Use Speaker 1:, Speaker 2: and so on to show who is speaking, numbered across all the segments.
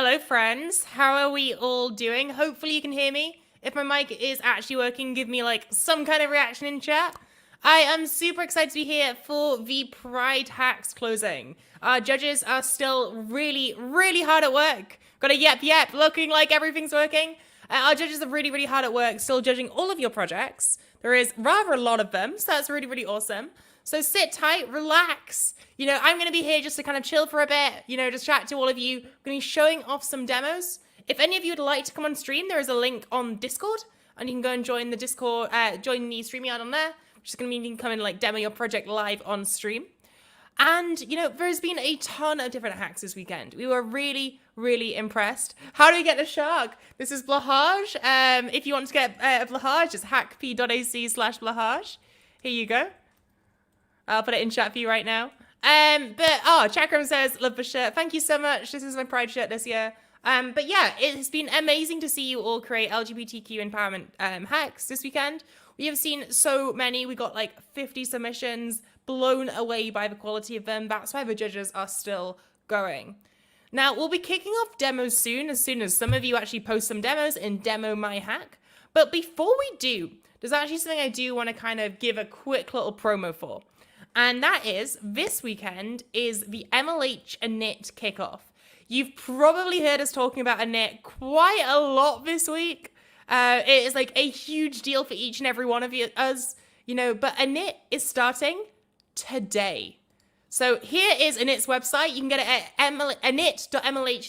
Speaker 1: Hello, friends. How are we all doing? Hopefully you can hear me. If my mic is actually working, give me like some kind of reaction in chat. I am super excited to be here for the Pride Hacks closing. Our judges are still really hard at work. Got a yep, looking like everything's working. Our judges are really hard at work, still judging all of your projects. There is rather a lot of them, so that's really awesome. So sit tight, relax. I'm going to be here just to kind of chill for a bit, just chat to all of you. I'm going to be showing off some demos. If any of you would like to come on stream, there is a link on Discord, and you can go and join the Discord, join the StreamYard on there, which is going to mean you can come and like demo your project live on stream. And, there's been a ton of different hacks this weekend. We were really impressed. How do we get a shark? This is Blahage. If you want to get a Blahage, it's hackp.ac/Blahage. Here you go. I'll put it in chat for you right now. Chakram says, love the shirt. Thank you so much. This is my Pride shirt this year. But yeah, it has been amazing to see you all create LGBTQ empowerment hacks this weekend. We have seen so many. We got like 50 submissions, blown away by the quality of them. That's why the judges are still going. Now, we'll be kicking off demos soon as some of you actually post some demos and demo my hack. But before we do, there's actually something I do want to kind of give a quick little promo for. And that is, this weekend is the MLH Init kickoff. You've probably heard us talking about Init quite a lot this week. It is like a huge deal for each and every one of us, but Init is starting today. So here is Init's website. You can get it at init.mlh.io.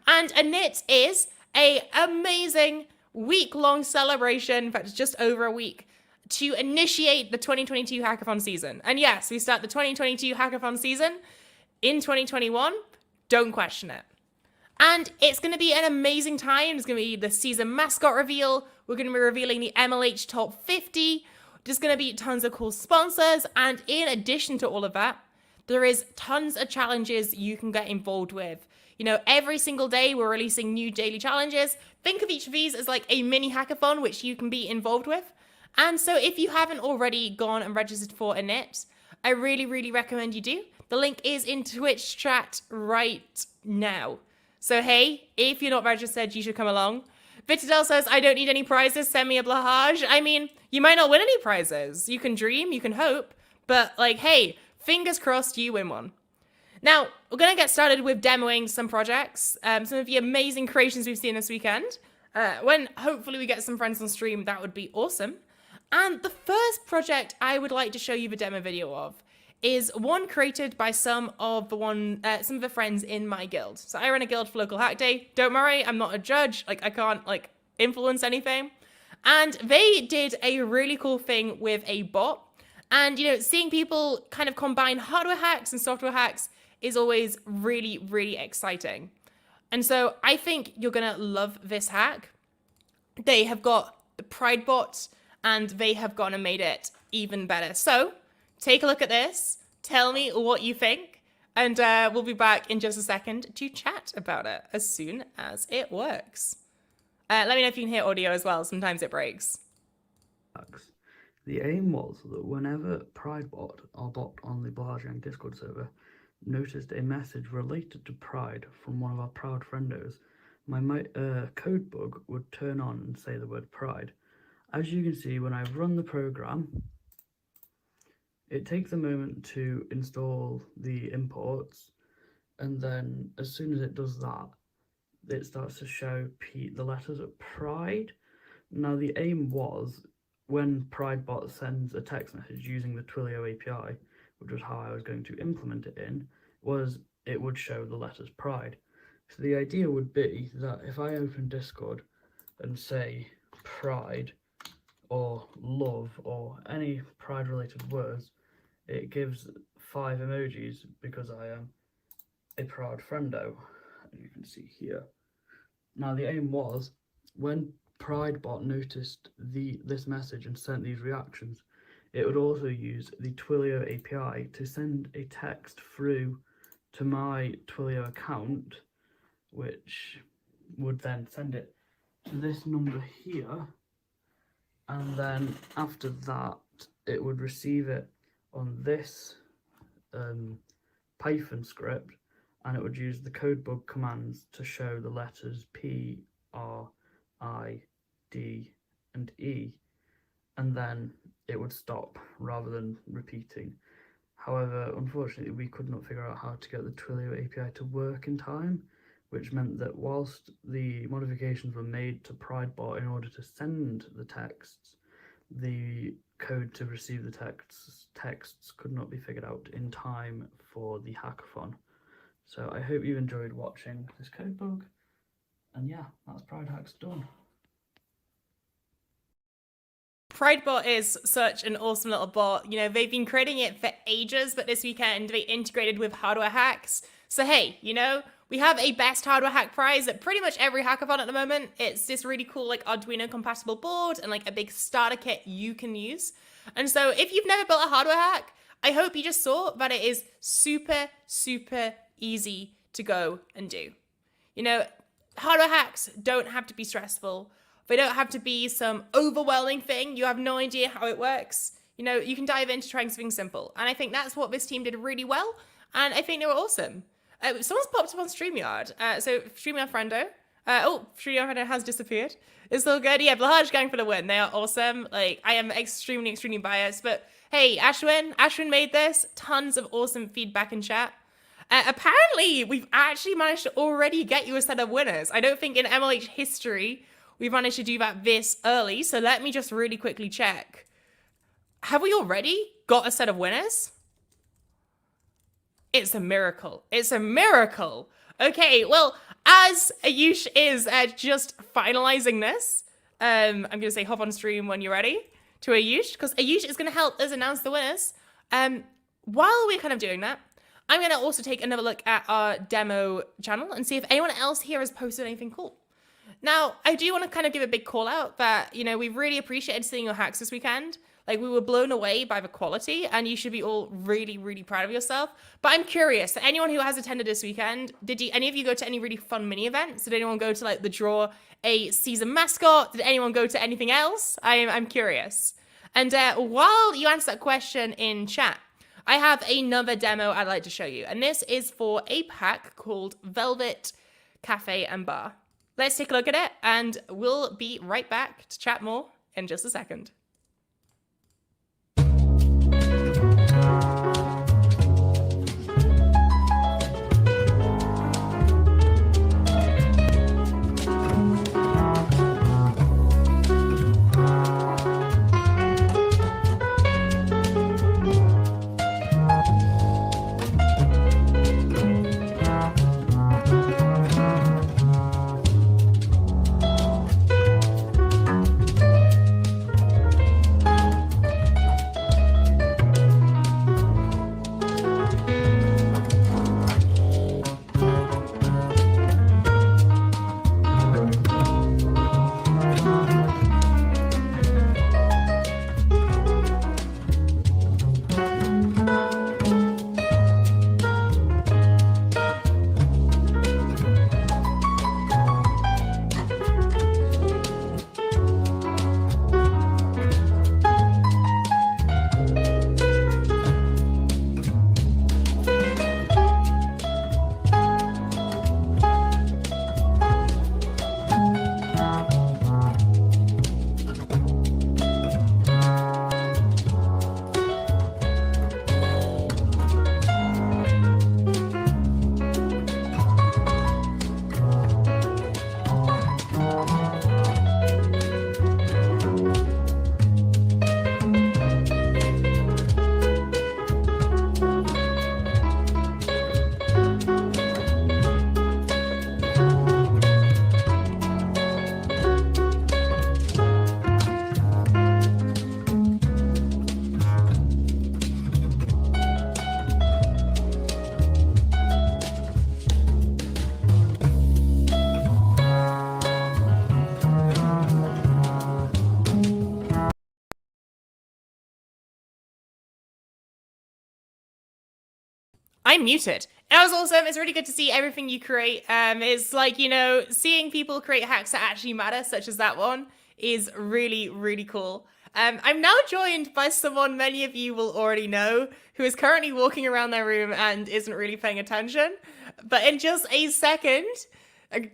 Speaker 1: And Init is an amazing week-long celebration. In fact, it's just over a week, to initiate the 2022 hackathon season. And yes, we start the 2022 hackathon season in 2021. Don't question it. And it's going to be an amazing time. It's going to be the season mascot reveal. We're going to be revealing the MLH Top 50. There's going to be tons of cool sponsors. And in addition to all of that, there is tons of challenges you can get involved with. Every single day we're releasing new daily challenges. Think of each of these as like a mini hackathon, which you can be involved with. And so if you haven't already gone and registered for Init, I really recommend you do. The link is in Twitch chat right now. So hey, if you're not registered, you should come along. Vitadel says, I don't need any prizes, send me a Blahage. I mean, you might not win any prizes. You can dream, you can hope, but like, hey, fingers crossed you win one. Now, we're going to get started with demoing some projects, some of the amazing creations we've seen this weekend. When hopefully we get some friends on stream, that would be awesome. And the first project I would like to show you the demo video of is one created by some of the friends in my guild. So I run a guild for Local Hack Day. Don't worry, I'm not a judge. Like, I can't influence anything. And they did a really cool thing with a bot. And seeing people kind of combine hardware hacks and software hacks is always really exciting. And so I think you're gonna love this hack. They have got the Pride bot, and they have gone and made it even better. So take a look at this, tell me what you think, and we'll be back in just a second to chat about it as soon as it works. Let me know if you can hear audio as well. Sometimes it breaks.
Speaker 2: The aim was that whenever PrideBot, our bot on the Blahage Discord server, noticed a message related to Pride from one of our proud friendos, my code bug would turn on and say the word Pride. As you can see, when I run the program, it takes a moment to install the imports, and then as soon as it does that, it starts to show the letters of Pride. Now, the aim was, when PrideBot sends a text message using the Twilio API, which was how I was going to implement it in, was it would show the letters Pride. So the idea would be that if I open Discord and say Pride, or love, or any Pride related words, it gives 5 emojis because I am a proud friendo, as you can see here. Now, the aim was, when PrideBot noticed this message and sent these reactions, it would also use the Twilio API to send a text through to my Twilio account, which would then send it to this number here, and then after that it would receive it on this Python script, and it would use the codebug commands to show the letters P, R, I, D, and E, and then it would stop rather than repeating. However, unfortunately, we could not figure out how to get the Twilio API to work in time, which meant that whilst the modifications were made to PrideBot in order to send the texts, the code to receive the texts could not be figured out in time for the hackathon. So I hope you enjoyed watching this code bug, and yeah, that's PrideHacks done.
Speaker 1: PrideBot is such an awesome little bot. You know, they've been creating it for ages, but this weekend they integrated with hardware hacks. So hey, you know, we have a best hardware hack prize at pretty much every hackathon at the moment. It's this really cool like Arduino compatible board and like a big starter kit you can use. And so if you've never built a hardware hack, I hope you just saw that it is super, super easy to go and do. You know, hardware hacks don't have to be stressful. They don't have to be some overwhelming thing. You have no idea how it works. You know, you can dive into trying something simple. And I think that's what this team did really well. And I think they were awesome. Someone's popped up on StreamYard. So StreamYard Friendo. StreamYard Friendo has disappeared. It's all good. Yeah, Blahaj going for the win. They are awesome. Like, I am extremely, extremely biased. But hey, Ashwin made this. Tons of awesome feedback in chat. Apparently, we've actually managed to already get you a set of winners. I don't think in MLH history we've managed to do that this early, so let me just really quickly check. Have we already got a set of winners? It's a miracle. It's a miracle. Okay, well, as Ayush is just finalizing this, I'm going to say hop on stream when you're ready to Ayush, because Ayush is going to help us announce the winners. While we're kind of doing that, I'm going to also take another look at our demo channel and see if anyone else here has posted anything cool. Now, I do want to kind of give a big call out that, you know, we really appreciated seeing your hacks this weekend. Like, we were blown away by the quality, and you should be all really, really proud of yourself. But I'm curious, for anyone who has attended this weekend, did any of you go to any really fun mini events? Did anyone go to, like, the Draw a Season mascot? Did anyone go to anything else? I'm curious. And while you answer that question in chat, I have another demo I'd like to show you. And this is for a pack called Velvet Cafe and Bar. Let's take a look at it, and we'll be right back to chat more in just a second. I'm muted. That was awesome. It's really good to see everything you create. It's like, you know, seeing people create hacks that actually matter, such as that one, is really, really cool. I'm now joined by someone many of you will already know, who is currently walking around their room and isn't really paying attention. But in just a second,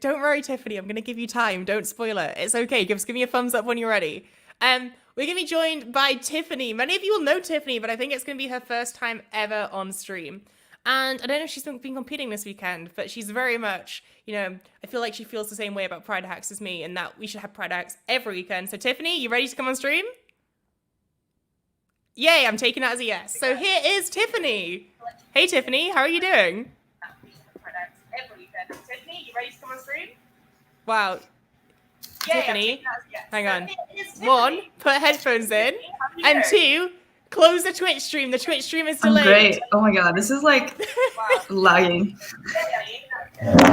Speaker 1: don't worry, Tiffany, I'm going to give you time. Don't spoil it. It's okay. Give me a thumbs up when you're ready. We're going to be joined by Tiffany. Many of you will know Tiffany, but I think it's going to be her first time ever on stream. And I don't know if she's been competing this weekend, but she's very much, I feel like she feels the same way about PrideHacks as me, and that we should have PrideHacks every weekend. So Tiffany, you ready to come on stream? Yay, I'm taking that as a yes. So here is Tiffany. Hey, Tiffany, how are you doing? Tiffany, you ready to come on stream? Wow. Yay, Tiffany, yes. Hang on. One, put headphones in. And two, close the Twitch stream. The Twitch stream is delayed.
Speaker 3: I'm great. Oh my god, this is like lagging.
Speaker 1: One,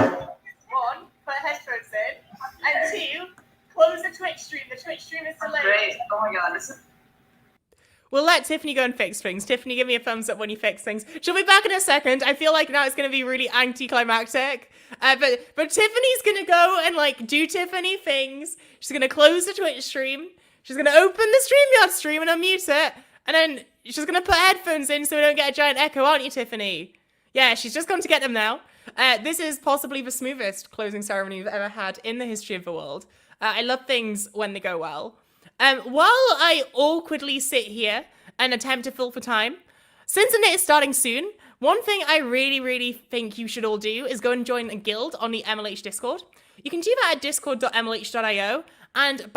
Speaker 1: put headphones in. And two, close the Twitch stream. The Twitch stream is delayed.
Speaker 3: Great. Oh my god, this is...
Speaker 1: We'll let Tiffany go and fix things. Tiffany, give me a thumbs up when you fix things. She'll be back in a second. I feel like now it's going to be really anticlimactic. But Tiffany's going to go and do Tiffany things. She's going to close the Twitch stream. She's going to open the StreamYard stream and unmute it. And then she's going to put headphones in so we don't get a giant echo, aren't you, Tiffany? Yeah, she's just gone to get them now. This is possibly the smoothest closing ceremony we've ever had in the history of the world. I love things when they go well. While I awkwardly sit here and attempt to fill for time, since the knit is starting soon, one thing I really think you should all do is go and join a guild on the MLH Discord. You can do that at discord.mlh.io, and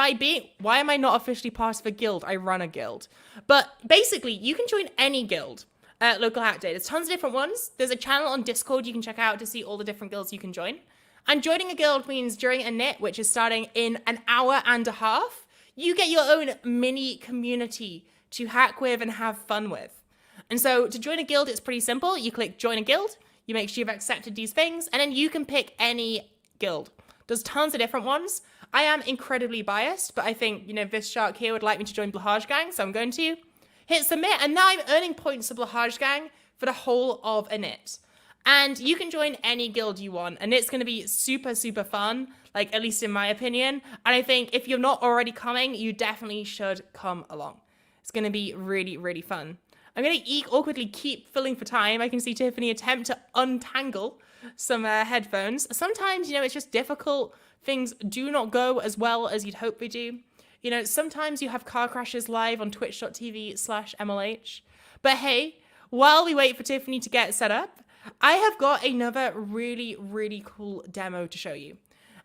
Speaker 1: why am I not officially part of a guild? I run a guild. But basically, you can join any guild at Local Hack Day. There's tons of different ones. There's a channel on Discord you can check out to see all the different guilds you can join. And joining a guild means during a knit, which is starting in an hour and a half, you get your own mini community to hack with and have fun with. And so to join a guild, it's pretty simple. You click join a guild, you make sure you've accepted these things, and then you can pick any guild. There's tons of different ones. I am incredibly biased, but I think, this shark here would like me to join Blahage Gang, so I'm going to hit submit, and now I'm earning points to Blahage Gang for the whole of a knit. And you can join any guild you want, and it's going to be super fun, at least in my opinion. And I think if you're not already coming, you definitely should come along. It's going to be really fun. I'm going to awkwardly keep filling for time. I can see Tiffany attempt to untangle some headphones. Sometimes, it's just difficult. Things do not go as well as you'd hope they do. Sometimes you have car crashes live on twitch.tv/MLH. But hey, while we wait for Tiffany to get set up, I have got another really cool demo to show you.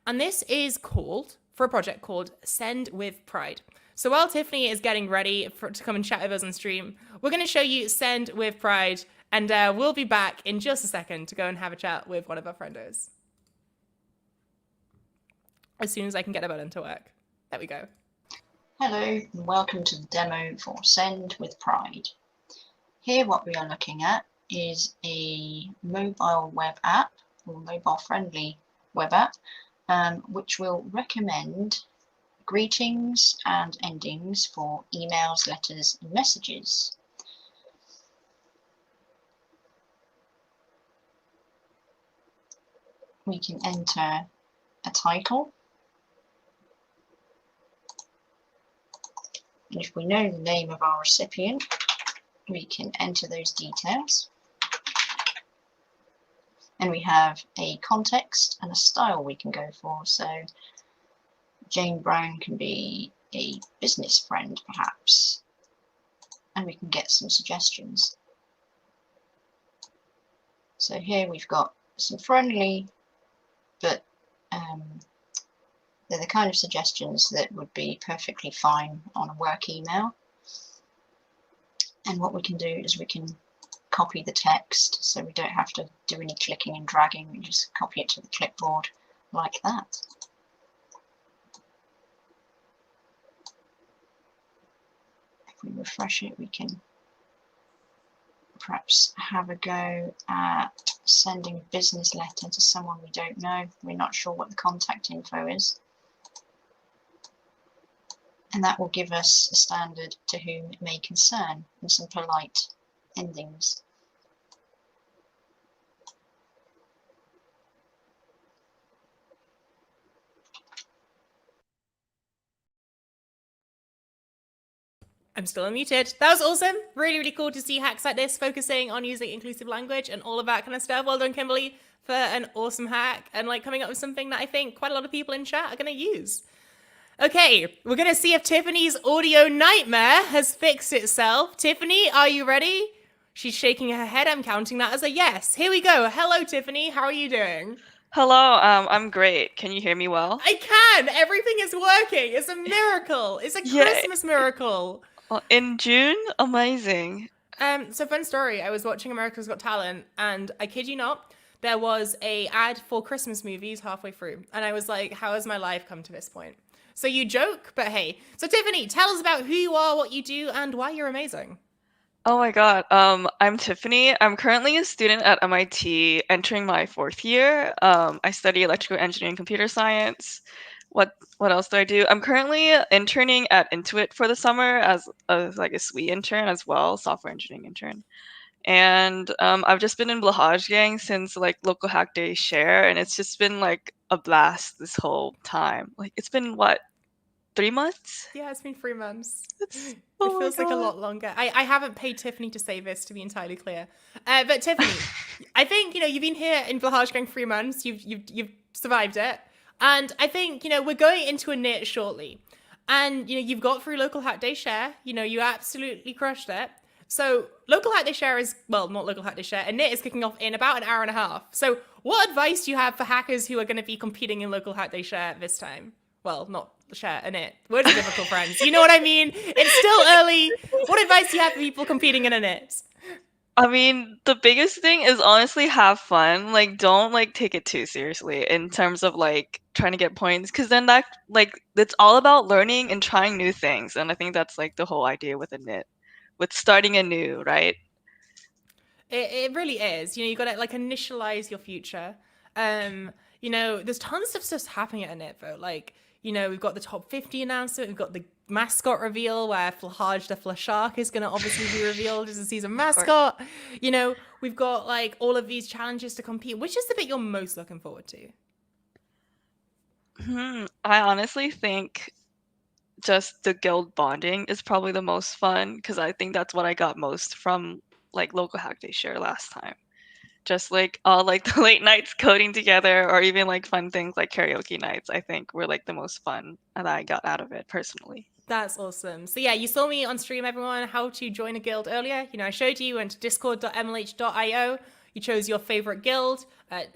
Speaker 1: And this is for a project called Send with Pride. So while Tiffany is getting ready to come and chat with us on stream, we're going to show you Send with Pride, and we'll be back in just a second to go and have a chat with one of our friendos. As soon as I can get a button to work. There we go.
Speaker 4: Hello, and welcome to the demo for Send with Pride. Here what we are looking at is a mobile web app, or mobile friendly web app, which will recommend greetings and endings for emails, letters and messages. We can enter a title, and if we know the name of our recipient, we can enter those details. And we have a context and a style we can go for. So Jane Brown can be a business friend, perhaps. And we can get some suggestions. So here we've got some friendly, but they're the kind of suggestions that would be perfectly fine on a work email. And what we can do is we can copy the text, so we don't have to do any clicking and dragging. We just copy it to the clipboard like that. If we refresh it, we can perhaps have a go at sending a business letter to someone we don't know. We're not sure what the contact info is. And that will give us a standard to whom it may concern and some polite endings.
Speaker 1: I'm still unmuted. That was awesome. Really, really cool to see hacks like this focusing on using inclusive language and all of that kind of stuff. Well done, Kimberly, for an awesome hack and like coming up with something that I think quite a lot of people in chat are going to use. Okay, we're going to see if Tiffany's audio nightmare has fixed itself. Tiffany, are you ready? She's shaking her head. I'm counting that as a yes. Here we go. Hello, Tiffany. How are you doing?
Speaker 5: Hello, I'm great. Can you hear me well?
Speaker 1: I can. Everything is working. It's a miracle. It's a
Speaker 5: Yay.
Speaker 1: Christmas miracle.
Speaker 5: In June? Amazing.
Speaker 1: So fun story. I was watching America's Got Talent, and I kid you not, there was a ad for Christmas movies halfway through, and I was like, "How has my life come to this point?" So you joke, but hey. So Tiffany, tell us about who you are, what you do, and why you're amazing.
Speaker 5: Oh my God. I'm Tiffany. I'm currently a student at MIT, entering my 4th year. I study electrical engineering and computer science. What else do I do? I'm currently interning at Intuit for the summer as like a SWE intern as well, software engineering intern. And I've just been in Blahaj Gang since like local hack day share, and it's just been like a blast this whole time. Like it's been what, 3 months?
Speaker 1: Yeah, it's been 3 months.
Speaker 5: It's,
Speaker 1: It
Speaker 5: oh my
Speaker 1: feels like a
Speaker 5: God.
Speaker 1: lot longer. I haven't paid Tiffany to say this, to be entirely clear. But Tiffany, I think you've been here in Blahaj Gang 3 months. You've survived it, and I think we're going into a knit shortly, and you've got through local hack day share. You absolutely crushed it. So local hack day share is not local hack day share. A knit is kicking off in about an hour and a half. So what advice do you have for hackers who are going to be competing in local hack day share this time? Well, not share a knit. Words are difficult, friends. You know what I mean? It's still early. What advice do you have for people competing in a knit?
Speaker 5: I mean, the biggest thing is honestly have fun. Like, don't like take it too seriously in terms of like trying to get points, because then that like it's all about learning and trying new things. And I think that's like the whole idea with a knit, with starting anew, right?
Speaker 1: It really is. You got to like initialize your future. There's tons of stuff happening at a knit though. Like, we've got the top 50 announcement. We've got the mascot reveal where Flahaj the Flashark is going to obviously be revealed as a season mascot. We've got like all of these challenges to compete. Which is the bit you're most looking forward to?
Speaker 5: I honestly think just the guild bonding is probably the most fun, because I think that's what I got most from like local hack day share last time. Just like all like the late nights coding together, or even like fun things like karaoke nights, I think were like the most fun that I got out of it personally.
Speaker 1: That's awesome. So yeah, you saw me on stream, everyone, how to join a guild earlier. I showed you went to discord.mlh.io. You chose your favorite guild.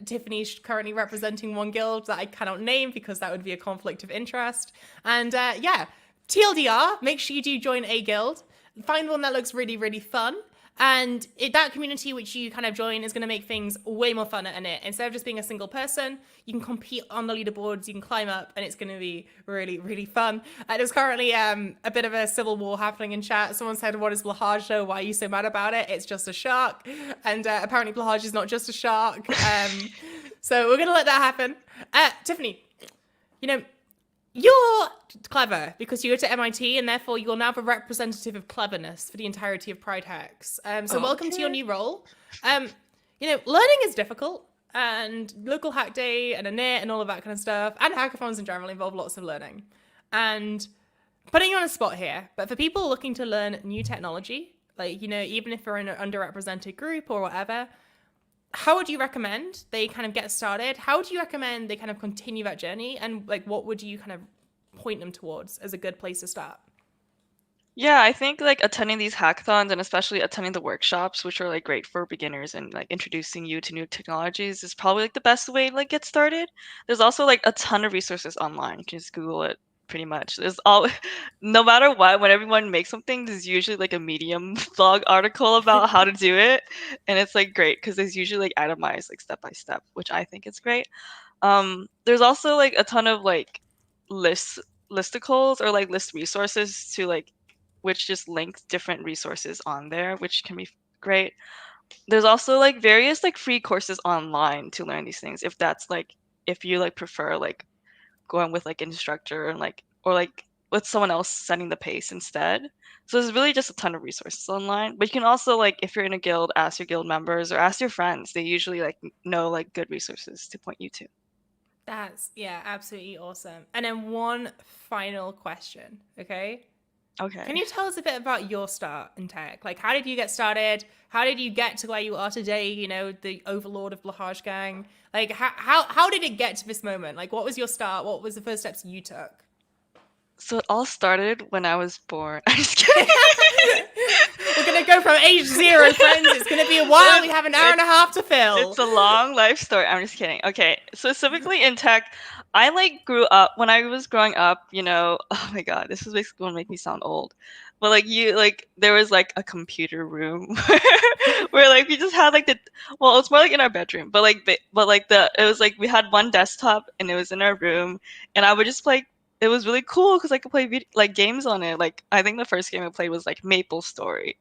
Speaker 1: Tiffany's currently representing one guild that I cannot name because that would be a conflict of interest. And yeah, TLDR, make sure you do join a guild. Find one that looks really, really fun. And that community which you kind of join is going to make things way more fun in it. Instead of just being a single person, you can compete on the leaderboards, you can climb up, and it's going to be really, really fun. There's currently a bit of a civil war happening in chat. Someone said, "What is Blahaj though? Why are you so mad about it? It's just a shark." And apparently Blahaj is not just a shark. So we're going to let that happen. Tiffany, you're clever because you go to MIT, and therefore you're now the representative of cleverness for the entirety of PrideHacks. So welcome to your new role. Learning is difficult, and local hack day and a knit and all of that kind of stuff, and hackathons in general involve lots of learning. And putting you on a spot here, but for people looking to learn new technology, like, even if they're in an underrepresented group or whatever, how would you recommend they kind of get started? How do you recommend they kind of continue that journey? And like, what would you kind of point them towards as a good place to start?
Speaker 5: Yeah, I think like attending these hackathons and especially attending the workshops, which are like great for beginners and like introducing you to new technologies, is probably like the best way to like get started. There's also like a ton of resources online. You can just Google it pretty much. There's all, no matter what, when everyone makes something, there's usually like a Medium blog article about how to do it, and it's like great because there's usually like itemized like step by step, which I think is great. There's also like a ton of like listicles or like list resources to like, which just links different resources on there, which can be great. There's also like various like free courses online to learn these things, if that's like, if you like prefer like going with like an instructor and like, or like with someone else setting the pace instead. So there's really just a ton of resources online. But you can also like, if you're in a guild, ask your guild members or ask your friends. They usually like know like good resources to point you to.
Speaker 1: That's, yeah, absolutely awesome. And then one final question, okay?
Speaker 5: Okay.
Speaker 1: Can you tell us a bit about your start in tech? Like, how did you get started? How did you get to where you are today? You know, the overlord of Blahaj Gang. Like, how did it get to this moment? Like, what was your start? What was the first steps you took?
Speaker 5: So it all started when I was born. I'm just kidding.
Speaker 1: We're gonna go from age 0, friends. It's gonna be a while. We have an hour and a half to fill.
Speaker 5: It's a long life story. I'm just kidding. Okay, specifically in tech, I like grew up when I was growing up. Oh my god, this is basically gonna make me sound old, but there was like a computer room where like we just had like it's more like in our bedroom, but it was like we had one desktop and it was in our room, and I would just play. It was really cool because I could play games on it. Like I think the first game I played was like Maple Story,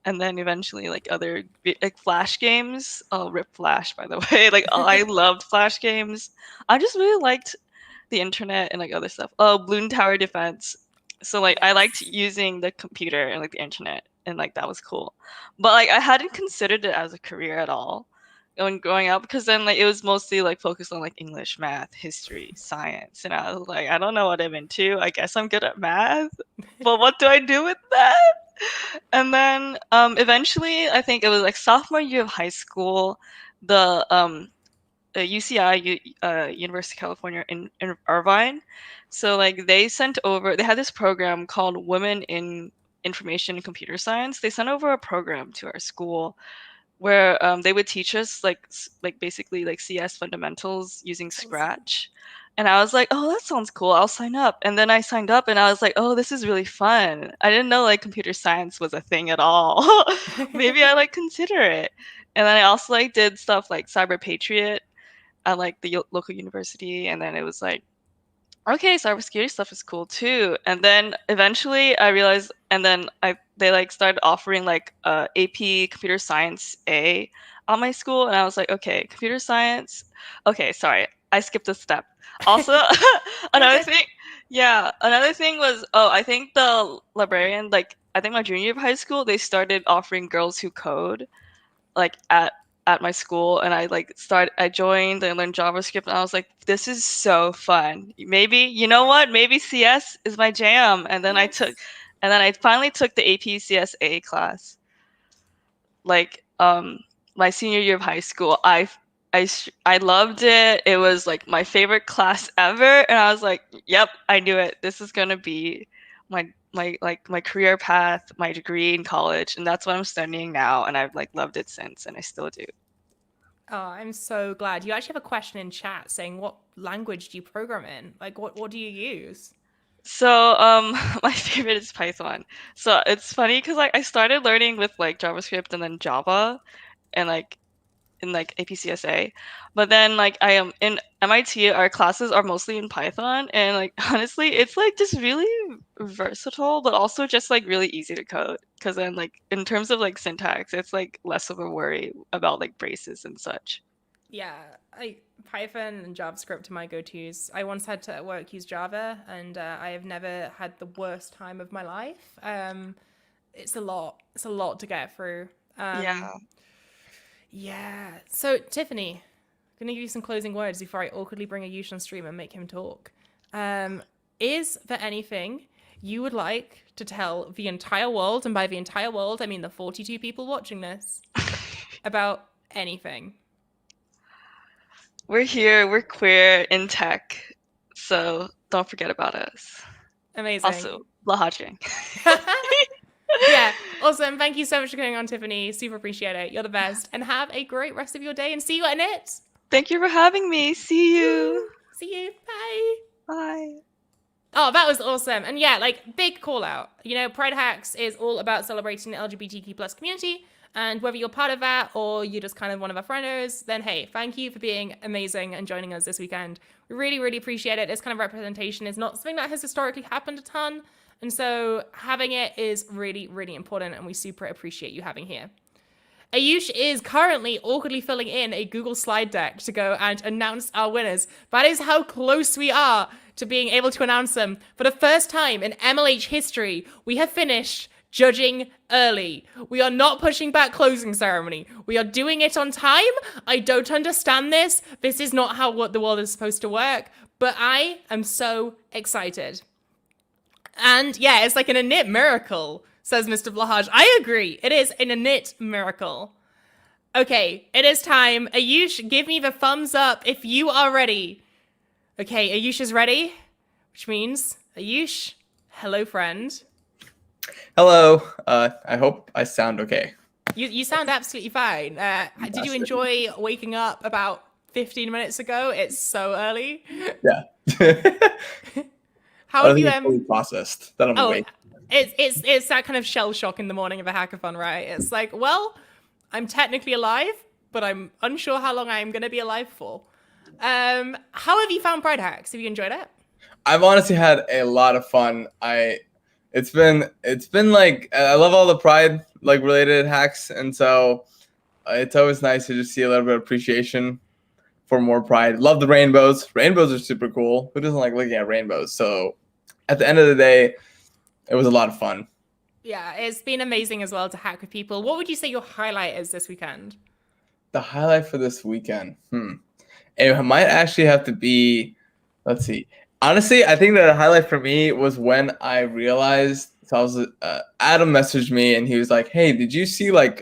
Speaker 5: and then eventually like other like Flash games. Oh, rip Flash, by the way. Like I loved Flash games. I just really liked the internet and like other stuff. Oh, Balloon Tower Defense. So like I liked using the computer and like the internet, and like that was cool. But like I hadn't considered it as a career at all when growing up, because then like it was mostly like focused on like English, math, history, science, and I was like, I don't know what I'm into. I guess I'm good at math, but what do I do with that? And then eventually, I think it was like sophomore year of high school, the UCI, University of California in Irvine. So like they had this program called Women in Information and Computer Science. They sent over a program to our school where they would teach us like basically like CS fundamentals using Scratch. And I was like, oh, that sounds cool. I'll sign up. And then I signed up and I was like, oh, this is really fun. I didn't know like computer science was a thing at all. Maybe I like consider it. And then I also like did stuff like Cyber Patriot at like the local university. And then it was like, okay, cybersecurity stuff is cool too. And then eventually I realized, and then they like started offering like AP Computer Science A on my school, and I was like, okay, computer science. Okay, sorry, I skipped a step. Also, another thing, yeah, another thing was, I think the librarian, like I think my junior year of high school, they started offering girls who code, like at my school, and I joined and learned JavaScript, and I was like, this is so fun. Maybe, you know what? Maybe CS is my jam. And then I finally took the AP CSA class. Like my senior year of high school. I loved it. It was like my favorite class ever, and I was like, yep, I knew it. This is going to be my career path, my degree in college, and that's what I'm studying now, and I've like loved it since, and I still do.
Speaker 1: Oh, I'm so glad. You actually have a question in chat saying, what language do you program in? Like, what do you use?
Speaker 5: So my favorite is Python. So it's funny because like I started learning with like JavaScript and then Java, and like in like APCSA. But then like I am in MIT, our classes are mostly in Python, and like honestly, it's like just really versatile, but also just like really easy to code. Because then like in terms of like syntax, it's like less of a worry about like braces and such.
Speaker 1: Yeah, Python and JavaScript are my go-tos. I once had to at work use Java, and I have never had the worst time of my life. It's a lot. It's a lot to get through.
Speaker 5: Yeah.
Speaker 1: Yeah. So, Tiffany, I'm going to give you some closing words before I awkwardly bring a Yush on stream and make him talk. Is there anything you would like to tell the entire world, and by the entire world, I mean the 42 people watching this, about anything?
Speaker 5: We're here, we're queer in tech, so don't forget about us.
Speaker 1: Amazing.
Speaker 5: Also, Lahajing.
Speaker 1: Yeah, awesome. Thank you so much for coming on, Tiffany. Super appreciate it. You're the best. And have a great rest of your day, and see you at Knit.
Speaker 5: Thank you for having me. See you.
Speaker 1: See you. Bye.
Speaker 5: Bye.
Speaker 1: Oh, that was awesome. And yeah, like, big call out. You know, PrideHacks is all about celebrating the LGBTQ plus community. And whether you're part of that or you're just kind of one of our friendos, then hey, thank you for being amazing and joining us this weekend. We really, really appreciate it. This kind of representation is not something that has historically happened a ton. And so having it is really, really important, and we super appreciate you having here. Ayush is currently awkwardly filling in a Google slide deck to go and announce our winners. That is how close we are to being able to announce them. For the first time in MLH history, we have finished judging early. We are not pushing back closing ceremony. We are doing it on time. I don't understand this. This is not how the world is supposed to work, but I am so excited. And yeah, it's like an init miracle, says Mr. Blahaj. I agree. It is an init miracle. Okay, it is time. Ayush, give me the thumbs up if you are ready. Okay, Ayush is ready, which means Ayush, hello, friend.
Speaker 6: Hello. I hope I sound okay.
Speaker 1: You sound absolutely fine. Did you enjoy waking up about 15 minutes ago? It's so early.
Speaker 6: Yeah.
Speaker 1: How
Speaker 6: I
Speaker 1: have
Speaker 6: think
Speaker 1: you
Speaker 6: it's fully processed that I'm
Speaker 1: Oh,
Speaker 6: awake.
Speaker 1: it's that kind of shell shock in the morning of a hackathon, right? It's like, well, I'm technically alive, but I'm unsure how long I'm going to be alive for. How have you found PrideHacks? Have you enjoyed it?
Speaker 6: I've honestly had a lot of fun. It's been like I love all the Pride like related hacks, and so it's always nice to just see a little bit of appreciation for more Pride. Love the rainbows. Rainbows are super cool. Who doesn't like looking at rainbows? So at the end of the day, it was a lot of fun.
Speaker 1: Yeah, it's been amazing as well to hack with people. What would you say your highlight is this weekend?
Speaker 6: The highlight for this weekend. It might actually have to be, let's see. Honestly, I think the highlight for me was when I realized, so I was, Adam messaged me and he was like, hey, did you see my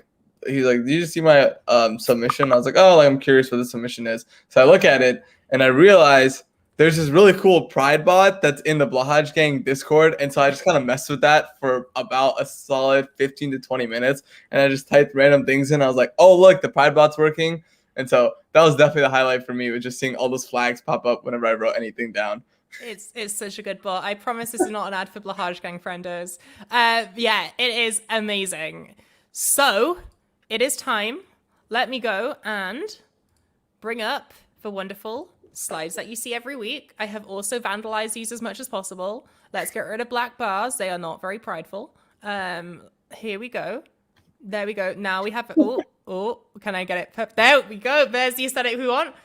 Speaker 6: submission? I was like, oh, like, I'm curious what the submission is. So I look at it and I realize there's this really cool Pride bot that's in the Blahaj Gang Discord. And so I just kind of messed with that for about a solid 15 to 20 minutes. And I just typed random things in. I was like, oh, look, the Pride bot's working. And so that was definitely the highlight for me, was just seeing all those flags pop up whenever I wrote anything down.
Speaker 1: It's such a good bot. I promise this is not an ad for Blahaj Gang friendos. Yeah, it is amazing. So it is time. Let me go and bring up the wonderful slides that you see every week. I have also vandalized these as much as possible. Let's get rid of black bars. They are not very prideful. Here we go. There we go. Now we have, oh, can I get it? There we go. There's the aesthetic we want.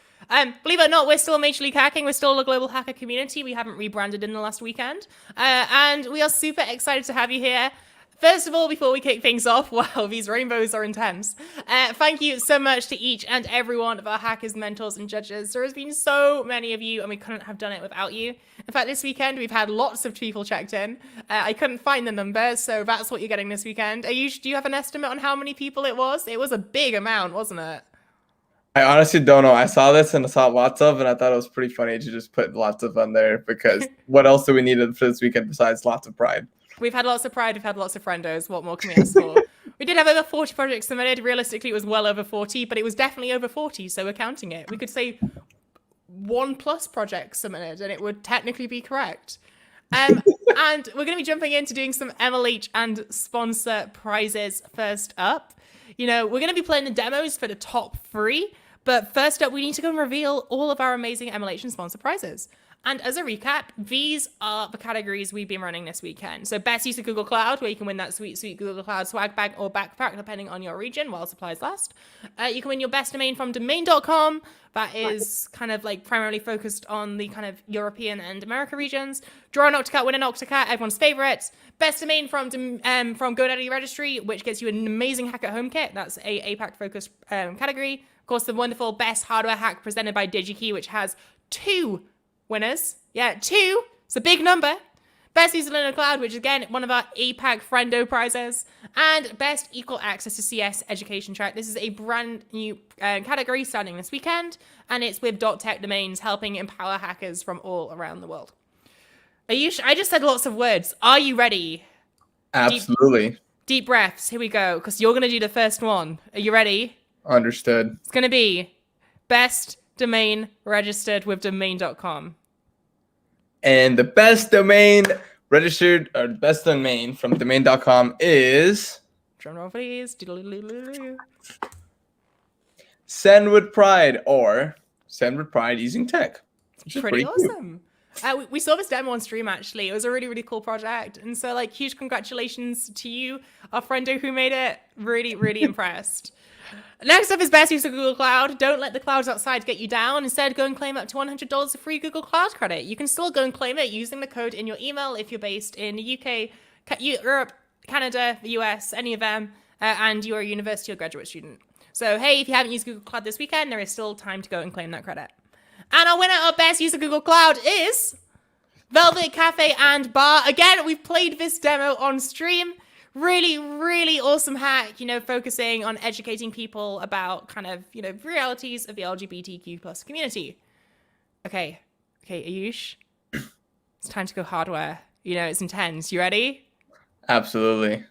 Speaker 1: Believe it or not, we're still Major League Hacking. We're still a global hacker community. We haven't rebranded in the last weekend. And we are super excited to have you here. First of all, before we kick things off, wow, these rainbows are intense. Thank you so much to each and every one of our hackers, mentors, and judges. There has been so many of you, and we couldn't have done it without you. In fact, this weekend, we've had lots of people checked in. I couldn't find the numbers, so that's what you're getting this weekend. Do you have an estimate on how many people it was? It was a big amount, wasn't it?
Speaker 6: I honestly don't know. I saw this and I saw lots of, and I thought it was pretty funny to just put lots of on there, because what else do we need for this weekend besides lots of Pride?
Speaker 1: We've had lots of Pride, we've had lots of friendos. What more can we ask for? We did have over 40 projects submitted. Realistically, it was well over 40, but it was definitely over 40, so we're counting it. We could say 1+ projects submitted, and it would technically be correct. And we're going to be jumping into doing some MLH and sponsor prizes first up. You know, we're going to be playing the demos for the top 3, but first up, we need to go and reveal all of our amazing MLH and sponsor prizes. And as a recap, these are the categories we've been running this weekend. So best use of Google Cloud, where you can win that sweet Google Cloud swag bag or backpack, depending on your region, while supplies last. You can win your best domain from domain.com. That is kind of like primarily focused on the kind of European and America regions. Draw an Octocat, win an Octocat, everyone's favorite. Best domain from GoDaddy Registry, which gets you an amazing hack at home kit. That's a APAC focused category. Of course, the wonderful best hardware hack presented by DigiKey, which has 2 winners. Yeah, 2. It's a big number. Best User Linux Cloud, which is again one of our APAC Friendo prizes. And Best Equal Access to CS Education Track. This is a brand new category starting this weekend. And it's with .tech domains helping empower hackers from all around the world. I just said lots of words. Are you ready?
Speaker 6: Absolutely.
Speaker 1: Deep breaths. Here we go. Because you're going to do the first one. Are you ready?
Speaker 6: Understood.
Speaker 1: It's going to be best domain registered with domain.com.
Speaker 6: And the best domain registered, or best domain from domain.com is
Speaker 1: Drum roll, please.
Speaker 6: Send with Pride, or Send with Pride using tech. Which is
Speaker 1: Pretty
Speaker 6: cute.
Speaker 1: awesome. We saw this demo on stream, actually. It was a really, really cool project. And so, like, huge congratulations to you, our friendo who made it. Really, really impressed. Next up is best use of Google Cloud. Don't let the clouds outside get you down. Instead, go and claim up to $100 of free Google Cloud credit. You can still go and claim it using the code in your email if you're based in the UK, Europe, Canada, the US, any of them, and you're a university or graduate student. So, hey, if you haven't used Google Cloud this weekend, there is still time to go and claim that credit. And our winner of best use of Google Cloud is Velvet Cafe and Bar. Again, we've played this demo on stream. Really, really awesome hack, focusing on educating people about kind of, realities of the LGBTQ plus community. Okay, Ayush, it's time to go hardware. It's intense. You ready?
Speaker 6: Absolutely.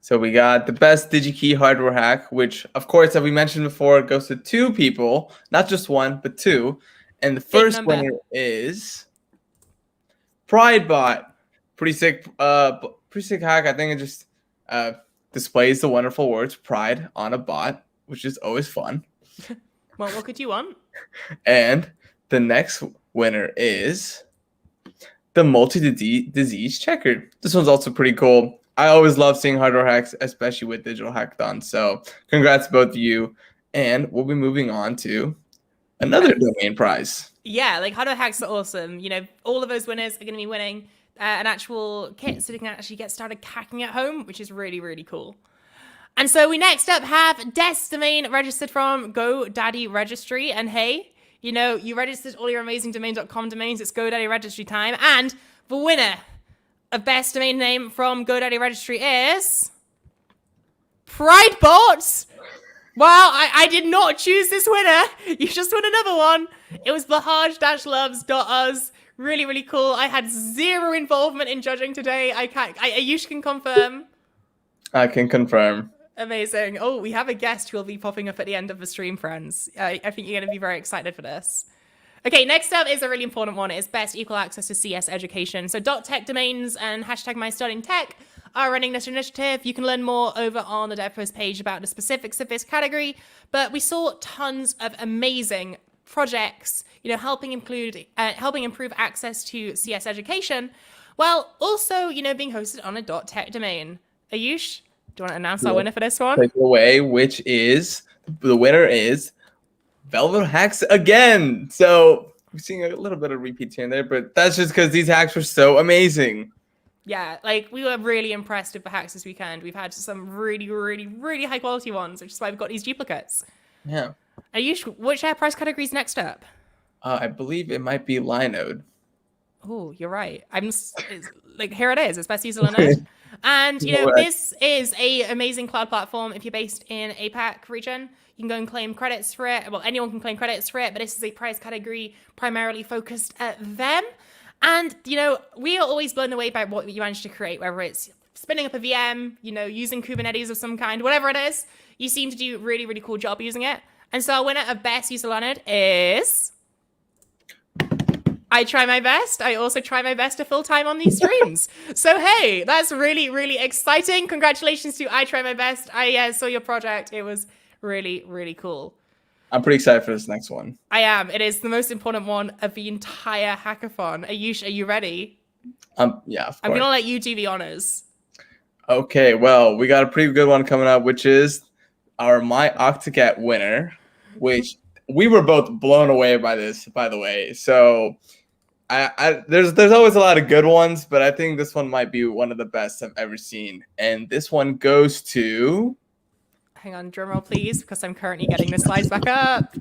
Speaker 6: So we got the best DigiKey hardware hack, which, of course, as we mentioned before, goes to 2 people, not just 1, but 2. And the first winner is PrideBot. Pretty sick hack. I think it just displays the wonderful words "Pride" on a bot, which is always fun.
Speaker 1: Well, what could you want?
Speaker 6: And the next winner is the multi-disease checker. This one's also pretty cool. I always love seeing hardware hacks, especially with digital hackathons. So congrats both of you. And we'll be moving on to another domain prize.
Speaker 1: Yeah, like hardware hacks are awesome. All of those winners are going to be winning an actual kit so they can actually get started hacking at home, which is really, really cool. And so we next up have Des domain registered from GoDaddy Registry. And hey, you registered all your amazing domain.com domains. It's GoDaddy Registry time. And the winner of best domain name from GoDaddy Registry is PrideBot. Wow, I did not choose this winner. You just won another one. It was Bahaj-loves.us. Really, really cool. I had 0 involvement in judging today. Ayush can confirm.
Speaker 6: I can confirm.
Speaker 1: Amazing. Oh, we have a guest who will be popping up at the end of the stream, friends. I think you're going to be very excited for this. Okay, next up is a really important one. It's best equal access to CS education. So .tech domains and #MyStartingTech are running this initiative. You can learn more over on the dev post page about the specifics of this category. But we saw tons of amazing projects, helping improve access to CS education, while also, being hosted on a .tech domain. Ayush, do you want to announce our winner for this one?
Speaker 6: Take it away, which is the winner is Velvet Hacks again. So we're seeing a little bit of repeats here and there, but that's just because these hacks were so amazing.
Speaker 1: Yeah, we were really impressed with the hacks this weekend. We've had some really, really, really high quality ones, which is why we've got these duplicates.
Speaker 6: Yeah.
Speaker 1: Ayush, which prize category is next up?
Speaker 6: I believe it might be Linode.
Speaker 1: Oh, you're right. Here it is. It's best user Linode. And, this is a amazing cloud platform. If you're based in APAC region, you can go and claim credits for it. Well, anyone can claim credits for it, but this is a prize category primarily focused at them. And, we are always blown away by what you manage to create, whether it's spinning up a VM, using Kubernetes of some kind, whatever it is. You seem to do a really, really cool job using it. And so our winner of best user Linode is I Try My Best. I also try my best to fill time on these streams. So, hey, that's really, really exciting. Congratulations to I Try My Best. I saw your project. It was really, really cool.
Speaker 6: I'm pretty excited for this next one.
Speaker 1: I am. It is the most important one of the entire hackathon. Ayush, are you ready?
Speaker 6: Yeah, of course.
Speaker 1: I'm going to let you do the honors.
Speaker 6: Okay, well, we got a pretty good one coming up, which is our My Octocat winner, which we were both blown away by this, by the way. So there's always a lot of good ones, but I think this one might be one of the best I've ever seen. And this one goes to...
Speaker 1: Hang on, drumroll, please, because I'm currently getting the slides back up.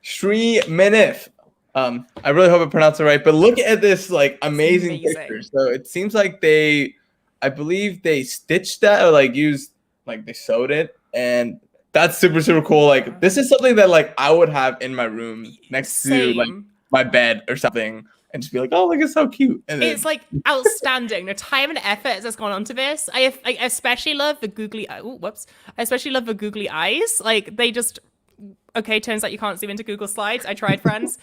Speaker 6: Shri Menif. I really hope I pronounced it right, but look at this amazing picture. So it seems like I believe they stitched that or used they sewed it, and that's super, super cool. This is something that I would have in my room next to my bed or something, and just be like, oh, look, it's so cute. And then... It's
Speaker 1: outstanding. The time and effort that's gone onto this. I especially love the googly. I especially love the googly eyes. They just. Okay, turns out you can't zoom into Google Slides. I tried, friends.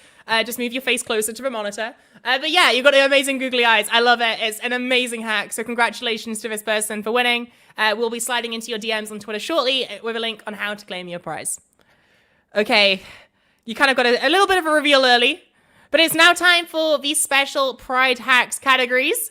Speaker 1: Just move your face closer to the monitor. But yeah, you've got the amazing googly eyes. I love it. It's an amazing hack. So congratulations to this person for winning. We'll be sliding into your DMs on Twitter shortly with a link on how to claim your prize. Okay, you kind of got a little bit of a reveal early, but it's now time for the special Pride Hacks categories.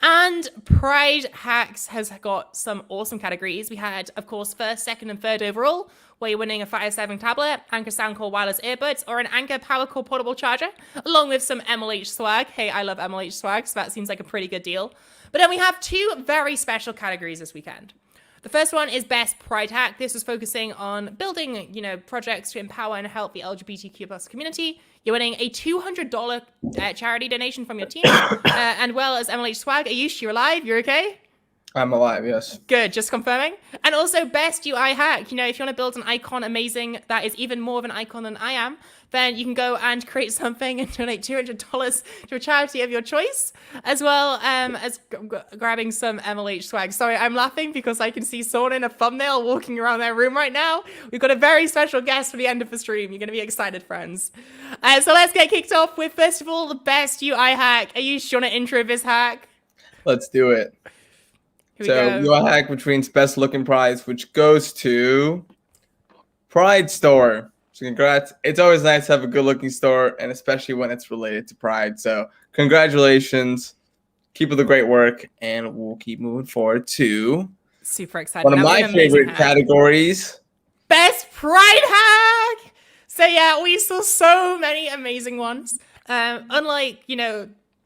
Speaker 1: And Pride Hacks has got some awesome categories. We had, of course, first, second, and third overall, where you're winning a Fire 7 tablet, Anker Soundcore wireless earbuds, or an Anker PowerCore portable charger, along with some MLH swag. Hey, I love MLH swag, so that seems like a pretty good deal. But then we have 2 very special categories this weekend. The first one is Best Pride Hack. This is focusing on building, projects to empower and help the LGBTQ plus community. You're winning a $200 charity donation from your team, and well as MLH swag. Ayush, you're alive? You're okay?
Speaker 6: I'm alive, yes.
Speaker 1: Good, just confirming. And also Best UI Hack. If you want to build an icon amazing that is even more of an icon than I am, then you can go and create something and donate $200 to a charity of your choice, as well as grabbing some MLH swag. Sorry, I'm laughing because I can see someone in a thumbnail walking around their room right now. We've got a very special guest for the end of the stream. You're going to be excited, friends. So let's get kicked off with, first of all, the Best UI Hack. Ayush, you want to intro this hack?
Speaker 6: Let's do it. So UI hack, which means best looking prize, which goes to Pride Store. So congrats. It's always nice to have a good looking store, and especially when it's related to Pride. So congratulations. Keep up the great work, and we'll keep moving forward to
Speaker 1: super excited.
Speaker 6: one of my favorite categories.
Speaker 1: Best Pride Hack. So yeah, we saw so many amazing ones. Unlike,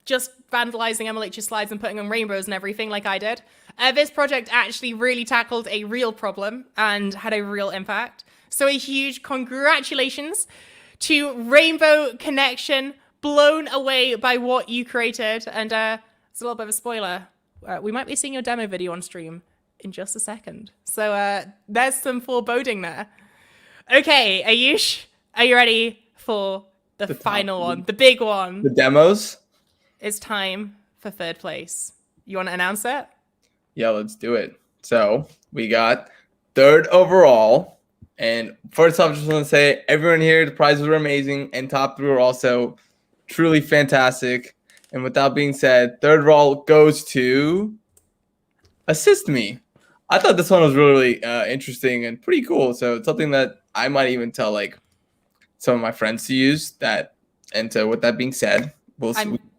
Speaker 1: just vandalizing MLH's slides and putting on rainbows and everything like I did. This project actually really tackled a real problem and had a real impact. So a huge congratulations to Rainbow Connection, blown away by what you created. And it's a little bit of a spoiler. We might be seeing your demo video on stream in just a second. So there's some foreboding there. Okay, Ayush, are you ready for the final one, the big one?
Speaker 6: The demos?
Speaker 1: It's time for third place. You want to announce it?
Speaker 6: Yeah, let's do it. So we got third overall. And first off, I just want to say everyone here, the prizes were amazing. And top three were also truly fantastic. And with that being said, third overall goes to Assist Me. I thought this one was really interesting and pretty cool. So it's something that I might even tell like some of my friends to use that. And so with that being said, we'll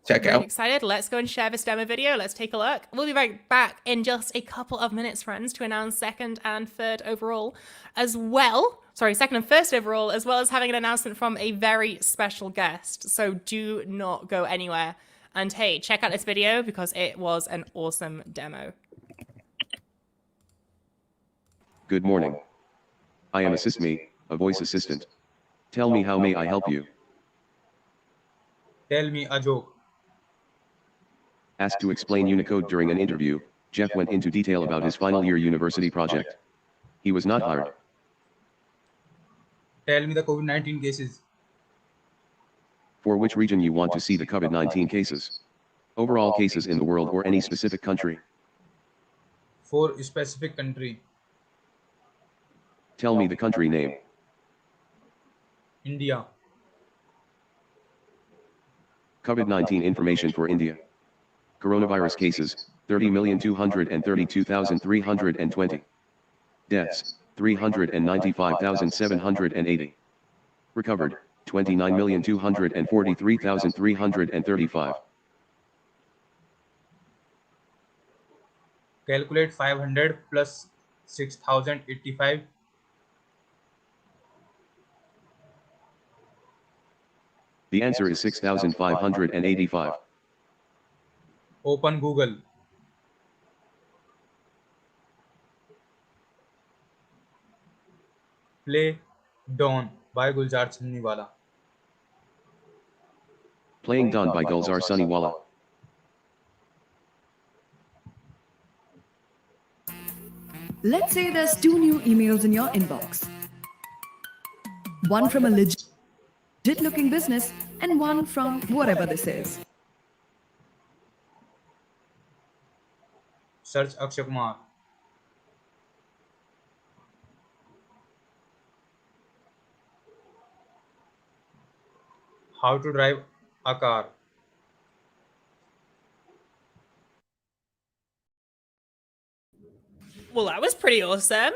Speaker 6: check out.
Speaker 1: Excited. Let's go and share this demo video. Let's take a look. We'll be right back in just a couple of minutes, friends, to announce second and third overall as well. Sorry, second and first overall, as well as having an announcement from a very special guest. So do not go anywhere. And hey, check out this video because it was an awesome demo.
Speaker 7: Good morning. I am Assist Me, a voice assistant. Tell me, how may I help you?
Speaker 8: Tell me a joke.
Speaker 7: Asked to explain Unicode during an interview, Jeff went into detail about his final year university project. He was not hired.
Speaker 8: Tell me the COVID-19 cases.
Speaker 7: For which region you want to see the COVID-19 cases? Overall cases in the world or any specific country?
Speaker 8: For a specific country.
Speaker 7: Tell me the country name.
Speaker 8: India.
Speaker 7: COVID-19 information for India. Coronavirus cases, 30,232,320. Deaths, 395,780. Recovered, 29,243,335.
Speaker 8: Calculate 500 plus 6,085.
Speaker 7: The answer is 6,585.
Speaker 8: Open Google. Play Dawn by Gulzar Channiwala.
Speaker 7: Playing Dawn by Gulzar Sunniwala.
Speaker 9: Let's say there's 2 new emails in your inbox. One from a legit looking business and one from whatever this is.
Speaker 8: Search Akshay Kumar. How to drive a car.
Speaker 1: Well, that was pretty awesome.